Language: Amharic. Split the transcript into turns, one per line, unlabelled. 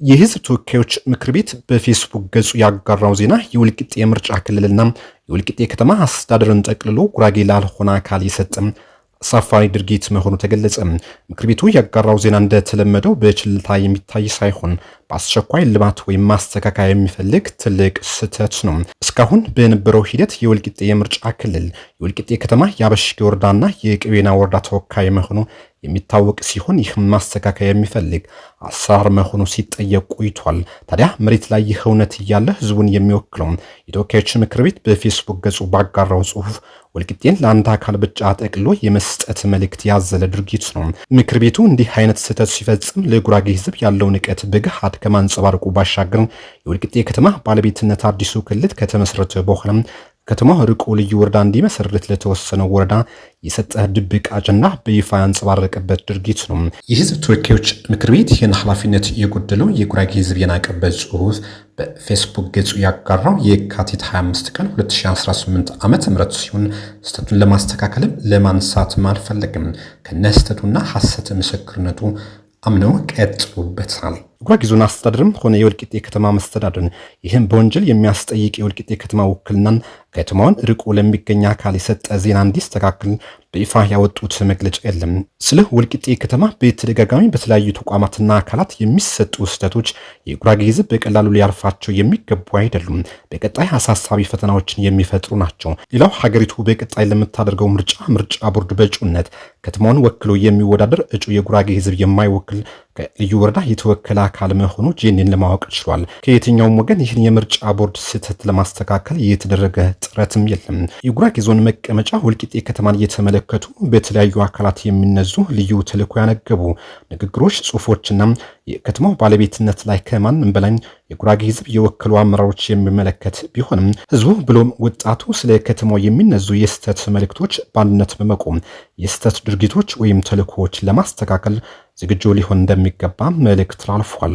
የህዝብ ተወካዮች ምክር ቤት በፌስቡክ ገጹ ያጋራው ዜና የወልቂጤ የምርጫ ክልልና የወልቂጤ ከተማ አስተዳደርን ጠቅልሎ ጉራጌ ላልሆነ አካል የሰጠም አሳፋሪ ድርጊት መሆኑ ተገለጸ። ምክር ቤቱ ያጋራው ዜና እንደተለመደው በችልታ የሚታይ ሳይሆን በአስቸኳይ ልማት ወይም ማስተካከያ የሚፈልግ ትልቅ ስህተት ነው። እስካሁን በነበረው ሂደት የወልቂጤ የምርጫ ክልል የወልቂጤ ከተማ የአበሽጌ ወረዳና የቀቤና ወረዳ ተወካይ መሆኑ የሚታወቅ ሲሆን ይህም ማስተካከያ የሚፈልግ አሰራር መሆኑ ሲጠየቅ ቆይቷል። ታዲያ መሬት ላይ ይህ እውነት እያለ ህዝቡን የሚወክለው የተወካዮች ምክር ቤት በፌስቡክ ገጹ ባጋራው ጽሁፍ ወልቂጤን ለአንድ አካል ብቻ ጠቅሎ የመስጠት መልእክት ያዘለ ድርጊት ነው። ምክር ቤቱ እንዲህ አይነት ስህተት ሲፈጽም ለጉራጌ ህዝብ ያለው ንቀት በገሃድ ከማንጸባረቁ ባሻገር የወልቂጤ ከተማ ባለቤትነት አዲሱ ክልል ከተመሰረተ በኋላ ከተማው ርቆ ልዩ ወረዳ እንዲመሰርት ለተወሰነው ወረዳ የሰጠ ድብቅ አጀንዳ በይፋ ያንጸባረቀበት ድርጊት ነው። የህዝብ ተወካዮች ምክር ቤት ይህን ኃላፊነት የጎደለው የጉራጌ ህዝብ የናቀበት ጽሁፍ በፌስቡክ ገጹ ያጋራው የካቲት 25 ቀን 2018 ዓ.ም ሲሆን ስህተቱን ለማስተካከልም ለማንሳትም አልፈለግም። ከነስተቱና ሐሰት ምስክርነቱ አምነው ቀጥሎበታል። ጉራጌ ዞን አስተዳደርም ሆነ የወልቂጤ ከተማ መስተዳድርን ይህም በወንጀል የሚያስጠይቅ የወልቂጤ ከተማ ውክልናን ከተማውን ርቆ ለሚገኝ አካል የሰጠ ዜና እንዲስተካከል በይፋ ያወጡት መግለጫ የለም። ስለ ወልቂጤ ከተማ በተደጋጋሚ በተለያዩ ተቋማትና አካላት የሚሰጡ ስህተቶች የጉራጌ ህዝብ በቀላሉ ሊያልፋቸው የሚገቡ አይደሉም፣ በቀጣይ አሳሳቢ ፈተናዎችን የሚፈጥሩ ናቸው። ሌላው ሀገሪቱ በቀጣይ ለምታደርገው ምርጫ ቦርድ በእጩነት ከተማውን ወክሎ የሚወዳደር እጩ የጉራጌ ህዝብ የማይወክል ከልዩ ወረዳ የተወከለ አካል መሆኑ ጄኔን ለማወቅ ችሏል። ከየትኛውም ወገን ይህን የምርጫ ቦርድ ስህተት ለማስተካከል የተደረገ ጥረትም የለም። የጉራጌ ዞን መቀመጫ ወልቂጤ ከተማን እየተመለከቱ በተለያዩ አካላት የሚነዙ ልዩ ተልዕኮ ያነገቡ ንግግሮች፣ ጽሁፎችና የከተማው ባለቤትነት ላይ ከማንም በላይ የጉራጌ ህዝብ የወከሉ አመራሮች የሚመለከት ቢሆንም ህዝቡ ብሎም ወጣቱ ስለ ከተማው የሚነዙ የስህተት መልእክቶች በአንድነት በመቆም የስህተት ድርጊቶች ወይም ተልዕኮዎች ለማስተካከል ዝግጁ ሊሆን እንደሚገባ መልእክት አልፏል።